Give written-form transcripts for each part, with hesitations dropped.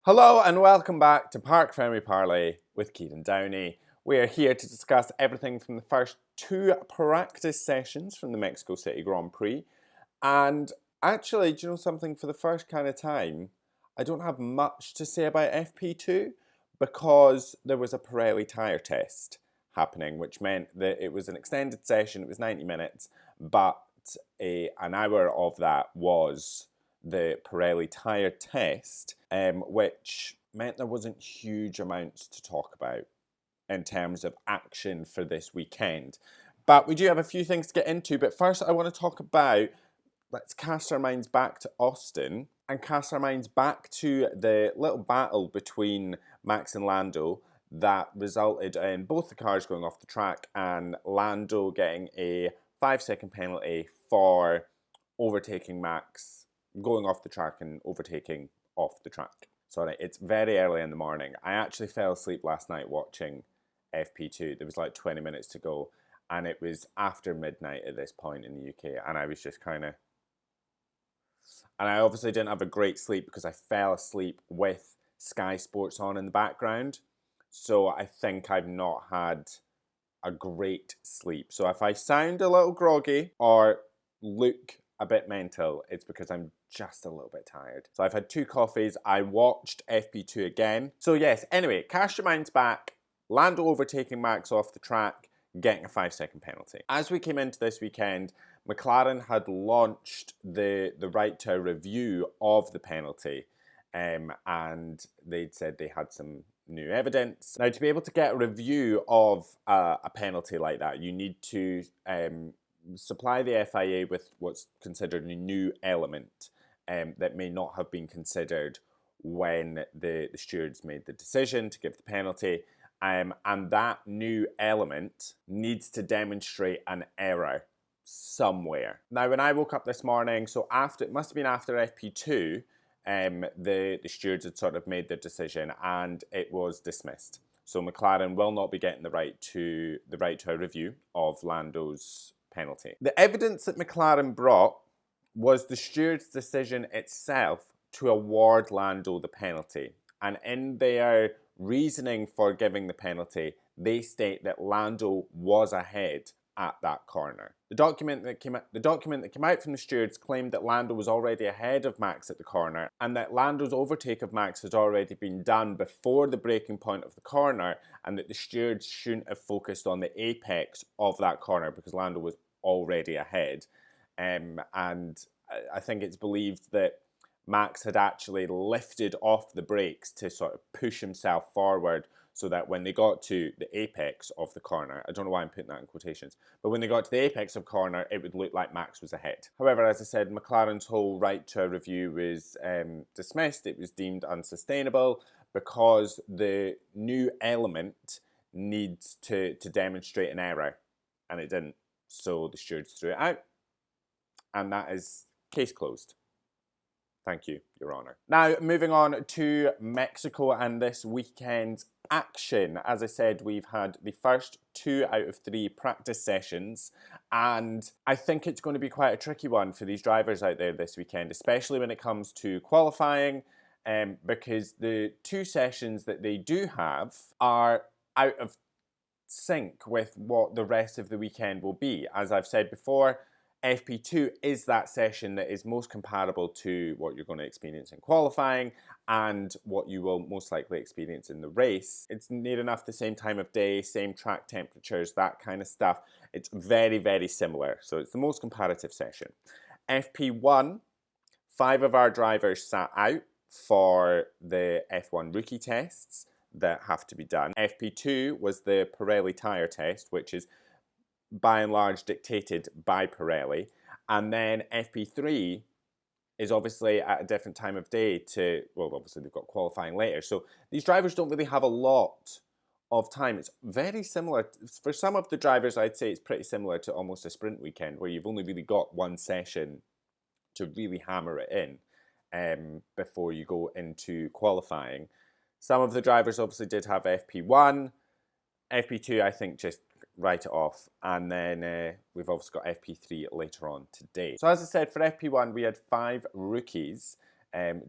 Hello and welcome back to Parc Fermé Parlay with Kieran Downey. We are here to discuss everything from the first two practice sessions from the Mexico City Grand Prix. And actually, do you know something? For the first kind of time, I don't have much to say about FP2 because there was a Pirelli tyre test happening, which meant that it was an extended session. It was 90 minutes, but an hour of that was the Pirelli tyre test, which meant there wasn't huge amounts to talk about in terms of action for this weekend. But we do have a few things to get into. But first, I want to talk about, let's cast our minds back to Austin and cast our minds back to the little battle between Max and Lando that resulted in both the cars going off the track and Lando getting a 5-second penalty for overtaking Max, going off the track and overtaking off the track. Sorry, it's very early in the morning. I actually fell asleep last night watching FP2. There was like 20 minutes to go, and it was after midnight at this point in the UK, and I was just kind of... And I obviously didn't have a great sleep because I fell asleep with Sky Sports on in the background. So I think I've not had a great sleep. So if I sound a little groggy or look a bit mental, it's because I'm just a little bit tired. So I've had 2 coffees. I watched FP2 again. So yes, anyway, cast your minds back. Lando overtaking Max off the track, getting a 5-second penalty. As we came into this weekend, McLaren had launched the right to a review of the penalty, and they'd said they had some new evidence. Now, to be able to get a review of a penalty like that, you need to supply the FIA with what's considered a new element that may not have been considered when the stewards made the decision to give the penalty. And that new element needs to demonstrate an error somewhere. Now, when I woke up this morning, so after, it must have been after FP2, the stewards had sort of made their decision and it was dismissed. So McLaren will not be getting the right to a review of Lando's penalty. The evidence that McLaren brought was the steward's decision itself to award Lando the penalty. And in their reasoning for giving the penalty, they state that Lando was ahead at that corner. The document that came out from the stewards claimed that Lando was already ahead of Max at the corner and that Lando's overtake of Max had already been done before the breaking point of the corner, and that the stewards shouldn't have focused on the apex of that corner because Lando was already ahead. And I think it's believed that Max had actually lifted off the brakes to sort of push himself forward so that when they got to the apex of the corner, I don't know why I'm putting that in quotations, but when they got to the apex of corner, it would look like Max was ahead. However, as I said, McLaren's whole right to a review was dismissed. It was deemed unsustainable because the new element needs to demonstrate an error, and it didn't. So the stewards threw it out, and that is case closed. Thank you, Your Honour. Now, moving on to Mexico and this weekend's action. As I said, we've had the first 2 out of 3 practice sessions, and I think it's going to be quite a tricky one for these drivers out there this weekend, especially when it comes to qualifying, because the 2 sessions that they do have are out of sync with what the rest of the weekend will be. As I've said before, FP2 is that session that is most comparable to what you're going to experience in qualifying and what you will most likely experience in the race. It's near enough the same time of day, same track temperatures, that kind of stuff. It's very, very similar. So it's the most comparative session. FP1, 5 of our drivers sat out for the F1 rookie tests that have to be done. FP2 was the Pirelli tyre test, which is by and large dictated by Pirelli, and then FP3 is obviously at a different time of day to, well, obviously they've got qualifying later, so these drivers don't really have a lot of time. It's very similar, for some of the drivers I'd say it's pretty similar to almost a sprint weekend where you've only really got one session to really hammer it in before you go into qualifying. Some of the drivers obviously did have FP1, FP2 I think just write it off, and then we've also got FP3 later on today. So as I said, for FP1 we had 5 rookies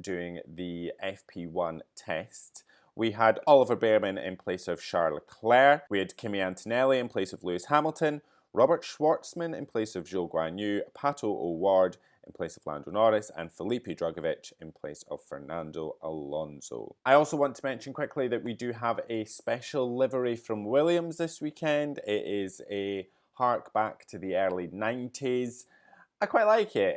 doing the FP1 test. We had Oliver Bearman in place of Charles Leclerc. We had Kimi Antonelli in place of Lewis Hamilton. Robert Schwartzman in place of Zhou Guanyu. Pato O'Ward in place of Lando Norris, and Felipe Drugovich in place of Fernando Alonso. I also want to mention quickly that we do have a special livery from Williams this weekend. It is a hark back to the early 90s. I quite like it.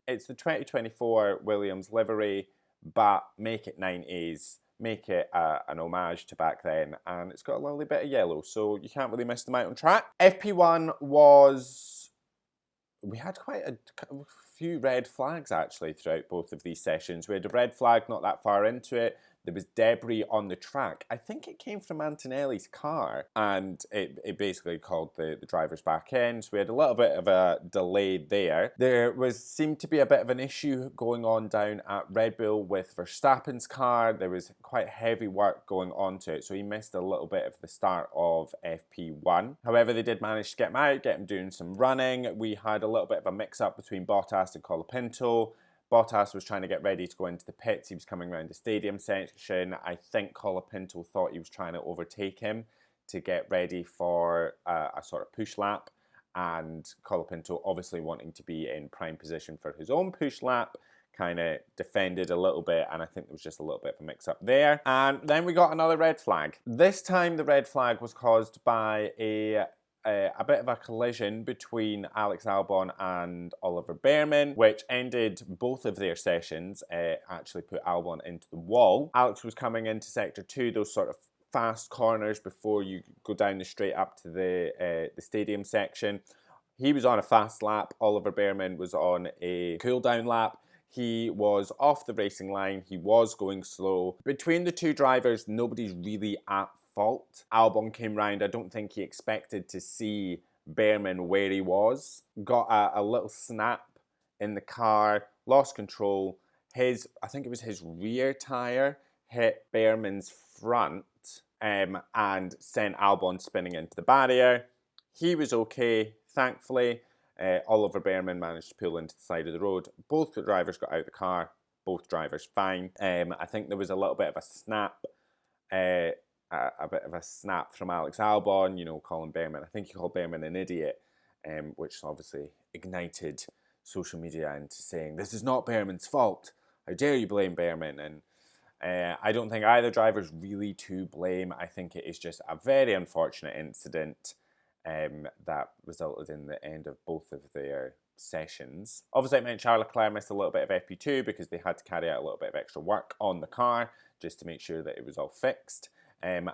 It's the 2024 Williams livery, but make it 90s. Make it an homage to back then, and it's got a lovely bit of yellow, so you can't really miss them out on track. FP1 was... we had quite a few red flags actually throughout both of these sessions. We had a red flag not that far into it. There was debris on the track. I think it came from Antonelli's car, and it basically called the driver's back end. So we had a little bit of a delay there. There seemed to be a bit of an issue going on down at Red Bull with Verstappen's car. There was quite heavy work going on to it, so he missed a little bit of the start of FP1. However, they did manage to get him out, get him doing some running. We had a little bit of a mix-up between Bottas and Colapinto. Bottas was trying to get ready to go into the pits. He was coming around the stadium section. I think Colapinto thought he was trying to overtake him to get ready for a sort of push lap. And Colapinto, obviously wanting to be in prime position for his own push lap, kind of defended a little bit, and I think there was just a little bit of a mix-up there. And then we got another red flag. This time the red flag was caused by a bit of a collision between Alex Albon and Oliver Bearman, which ended both of their sessions, actually put Albon into the wall. Alex was coming into Sector 2, those sort of fast corners before you go down the straight up to the stadium section. He was on a fast lap. Oliver Bearman was on a cool down lap. He was off the racing line. He was going slow. Between the two drivers, nobody's really at fault. Albon came round. I don't think he expected to see Bearman where he was. Got a little snap in the car, lost control. I think it was his rear tyre, hit Bearman's front and sent Albon spinning into the barrier. He was okay, thankfully. Oliver Bearman managed to pull into the side of the road. Both the drivers got out of the car. Both drivers fine. I think there was a little bit of a snap. A bit of a snap from Alex Albon, you know, calling Bearman. I think he called Bearman an idiot, which obviously ignited social media into saying, this is not Bearman's fault. How dare you blame Bearman? And I don't think either driver's really to blame. I think it is just a very unfortunate incident that resulted in the end of both of their sessions. Obviously, it meant Charles Leclerc missed a little bit of FP2 because they had to carry out a little bit of extra work on the car just to make sure that it was all fixed. And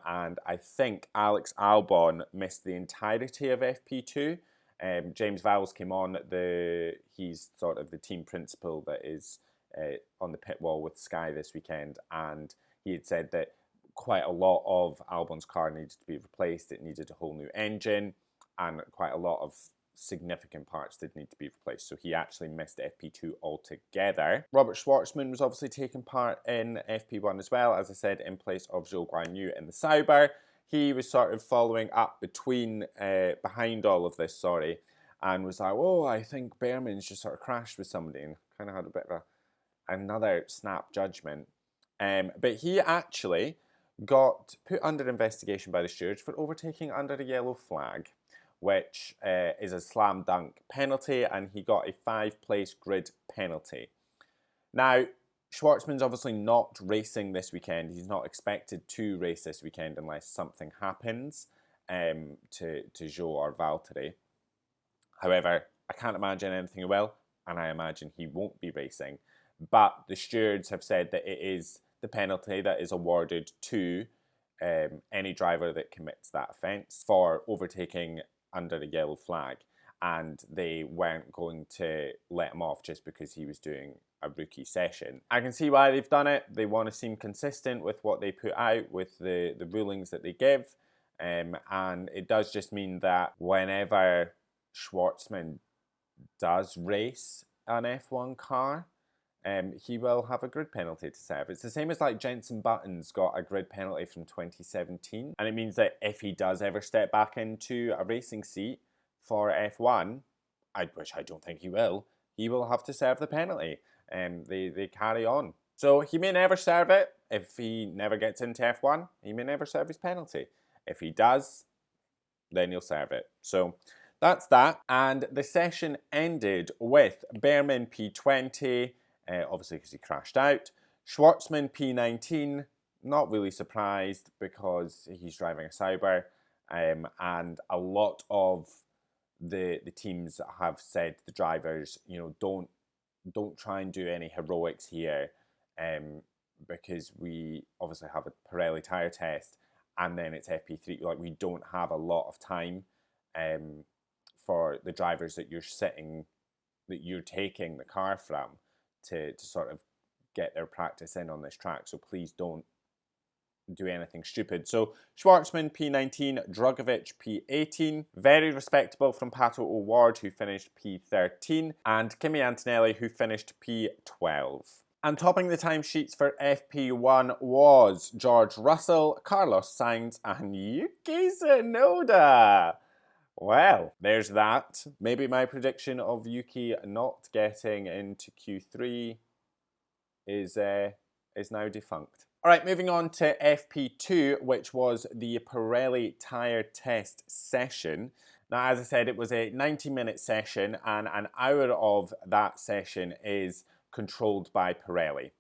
I think Alex Albon missed the entirety of FP2. James Vowles came on. He's sort of the team principal that is on the pit wall with Sky this weekend, and he had said that quite a lot of Albon's car needed to be replaced. It needed a whole new engine, and quite a lot of significant parts did need to be replaced. So he actually missed FP2 altogether. Robert Schwartzman was obviously taking part in FP1 as well, as I said, in place of Zhou Guanyu in the Sauber. He was sort of following up behind all of this, and was like, oh, I think Bearman's just sort of crashed with somebody, and kind of had a bit of another snap judgment. But he actually got put under investigation by the stewards for overtaking under a yellow flag, which is a slam dunk penalty, and he got a 5-place grid penalty. Now, Schwartzman's obviously not racing this weekend. He's not expected to race this weekend unless something happens to Zhou or Valtteri. However, I can't imagine anything will, and I imagine he won't be racing. But the stewards have said that it is the penalty that is awarded to any driver that commits that offence for overtaking under a yellow flag, and they weren't going to let him off just because he was doing a rookie session. I can see why they've done it. They want to seem consistent with what they put out, with the rulings that they give, and it does just mean that whenever Schwartzman does race an F1 car, he will have a grid penalty to serve. It's the same as like Jenson Button's got a grid penalty from 2017. And it means that if he does ever step back into a racing seat for F1, which I don't think he will have to serve the penalty. they carry on. So he may never serve it. If he never gets into F1, he may never serve his penalty. If he does, then he'll serve it. So that's that. And the session ended with Behrman P20, obviously because he crashed out. Schwartzman P19, not really surprised because he's driving a Sauber. And a lot of the teams have said to the drivers, you know, don't try and do any heroics here, because we obviously have a Pirelli tyre test and then it's FP3. Like, we don't have a lot of time for the drivers that you're taking the car from to sort of get their practice in on this track. So please don't do anything stupid. So Schwartzman P19, Drugovich P18, very respectable from Pato O'Ward, who finished P13, and Kimi Antonelli, who finished P12. And topping the timesheets for FP1 was George Russell, Carlos Sainz, and Yuki Tsunoda. Well, there's that. Maybe my prediction of Yuki not getting into Q3 is now defunct. All right, moving on to FP2, which was the Pirelli tyre test session. Now, as I said, it was a 90-minute session, and an hour of that session is controlled by Pirelli.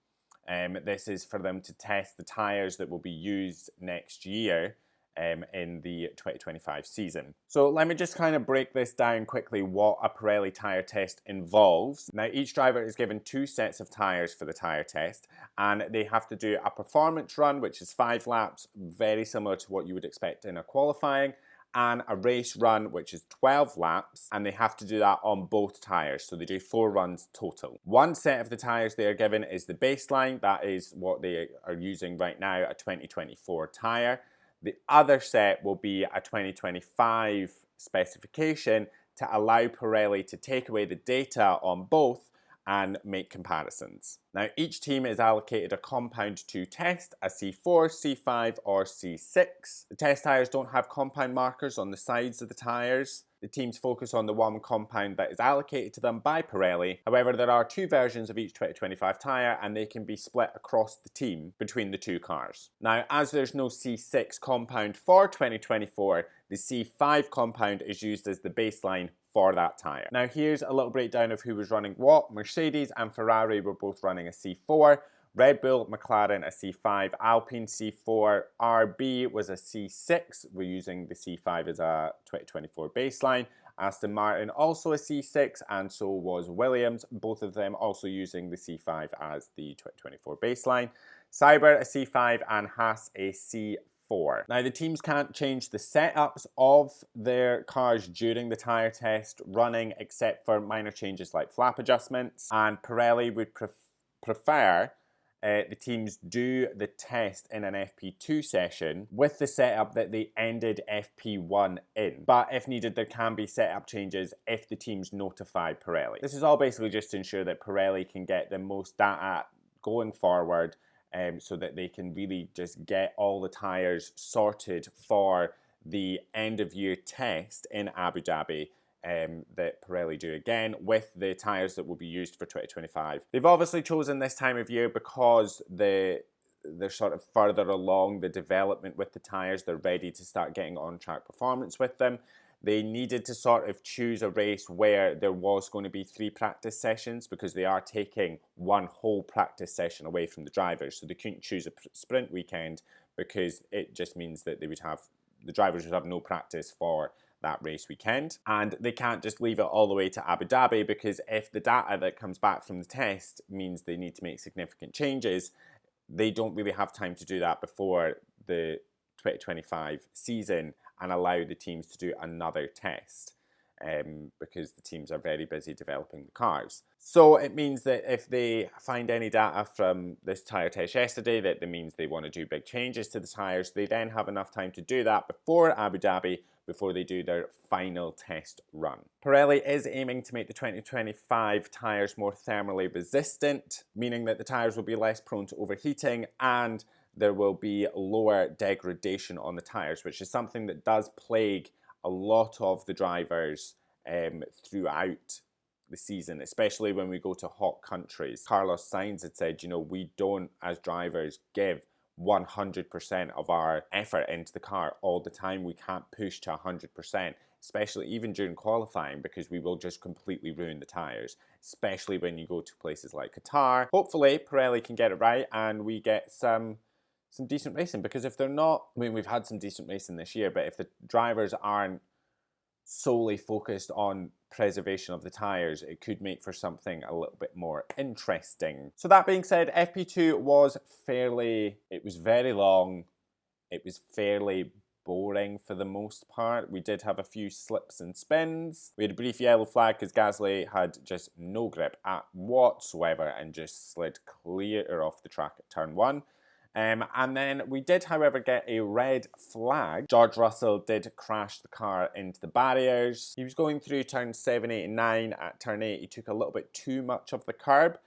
This is for them to test the tyres that will be used next year in the 2025 season. So let me just kind of break this down quickly, what a Pirelli tyre test involves. Now, each driver is given 2 sets of tyres for the tyre test, and they have to do a performance run, which is 5 laps, very similar to what you would expect in a qualifying, and a race run, which is 12 laps, and they have to do that on both tyres. So they do 4 runs total. One set of the tyres they are given is the baseline. That is what they are using right now, a 2024 tyre. The other set will be a 2025 specification to allow Pirelli to take away the data on both and make comparisons. Now, each team is allocated a compound to test, a C4, C5 or C6. The test tyres don't have compound markers on the sides of the tyres. The teams focus on the one compound that is allocated to them by Pirelli. However, there are 2 versions of each 2025 tyre, and they can be split across the team between the 2 cars. Now, as there's no C6 compound for 2024, the C5 compound is used as the baseline for that tyre. Now, here's a little breakdown of who was running what. Mercedes and Ferrari were both running a C4. Red Bull, McLaren a C5, Alpine C4, RB was a C6. We're using the C5 as a 2024 baseline. Aston Martin also a C6, and so was Williams, both of them also using the C5 as the 2024 baseline. Sauber a C5 and Haas a C4. Now, the teams can't change the setups of their cars during the tyre test running, except for minor changes like flap adjustments, and Pirelli would prefer the teams do the test in an FP2 session with the setup that they ended FP1 in. But if needed, there can be setup changes if the teams notify Pirelli. This is all basically just to ensure that Pirelli can get the most data going forward, so that they can really just get all the tyres sorted for the end of year test in Abu Dhabi. That Pirelli do again with the tyres that will be used for 2025. They've obviously chosen this time of year because they're sort of further along the development with the tyres. They're ready to start getting on-track performance with them. They needed to sort of choose a race where there was going to be 3 practice sessions, because they are taking one whole practice session away from the drivers. So they couldn't choose a sprint weekend, because it just means that the drivers would have no practice for that race weekend. And they can't just leave it all the way to Abu Dhabi, because if the data that comes back from the test means they need to make significant changes, they don't really have time to do that before the 2025 season and allow the teams to do another test, because the teams are very busy developing the cars. So it means that if they find any data from this tyre test yesterday that means they want to do big changes to the tyres, they then have enough time to do that before Abu Dhabi, before they do their final test run. Pirelli is aiming to make the 2025 tyres more thermally resistant, meaning that the tyres will be less prone to overheating and there will be lower degradation on the tyres, which is something that does plague a lot of the drivers throughout the season, especially when we go to hot countries. Carlos Sainz had said, you know, we don't, as drivers, give 100% of our effort into the car all the time. We can't push to 100%, especially even during qualifying, because we will just completely ruin the tyres, especially when you go to places like Qatar. Hopefully, Pirelli can get it right and we get some decent racing, because if they're not, I mean, we've had some decent racing this year, but if the drivers aren't solely focused on preservation of the tyres, it could make for something a little bit more interesting. So that being said, FP2 was it was very long, it was fairly boring for the most part. We did have a few slips and spins. We had a brief yellow flag because Gasly had just no grip at whatsoever and just slid clear off the track at turn 1. And then we did, however, get a red flag. George Russell did crash the car into the barriers. He was going through turns 7, 8, and 9. At turn 8, he took a little bit too much of the curb,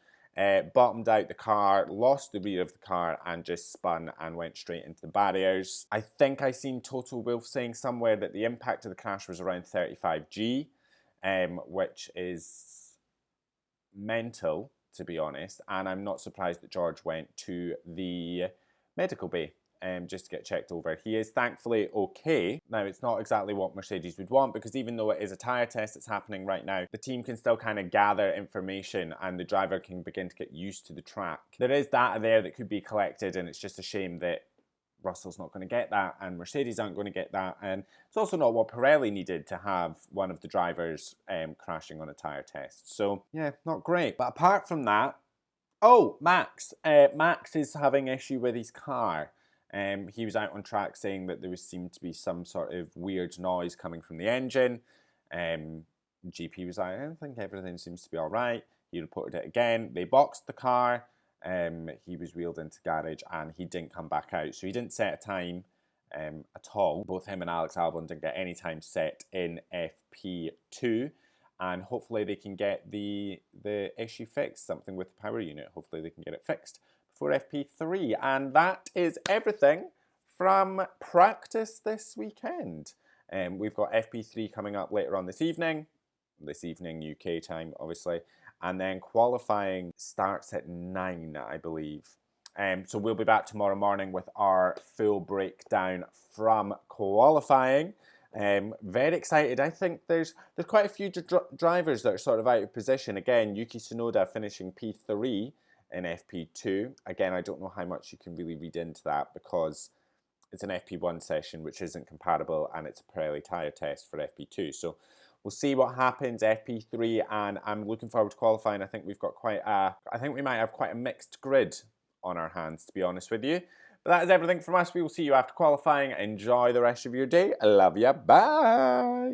bottomed out the car, lost the rear of the car, and just spun and went straight into the barriers. I think I seen Toto Wolff saying somewhere that the impact of the crash was around 35G, which is mental, to be honest, and I'm not surprised that George went to the medical bay just to get checked over. He is thankfully okay. Now, it's not exactly what Mercedes would want, because even though it is a tyre test that's happening right now, the team can still kind of gather information and the driver can begin to get used to the track. There is data there that could be collected, and it's just a shame that Russell's not going to get that and Mercedes aren't going to get that, and it's also not what Pirelli needed to have one of the drivers crashing on a tyre test. So yeah, not great. But apart from that, oh, Max. Max is having issue with his car. He was out on track saying that there seemed to be some sort of weird noise coming from the engine. GP was like, I don't think everything seems to be all right. He reported it again. They boxed the car. He was wheeled into garage and he didn't come back out. So he didn't set a time at all. Both him and Alex Albon didn't get any time set in FP2. And hopefully they can get the issue fixed, something with the power unit. Hopefully they can get it fixed before FP3. And that is everything from practice this weekend. We've got FP3 coming up later on this evening UK time, obviously. And then qualifying starts at 9, I believe. So we'll be back tomorrow morning with our full breakdown from qualifying. Very excited. I think there's quite a few drivers that are sort of out of position. Again, Yuki Tsunoda finishing P3 in FP2. Again, I don't know how much you can really read into that because it's an FP1 session which isn't compatible, and it's a Pirelli tyre test for FP2. So we'll see what happens FP3, and I'm looking forward to qualifying. I think we might have quite a mixed grid on our hands, to be honest with you. But that is everything from us. We will see you after qualifying. Enjoy the rest of your day. I love ya. Bye.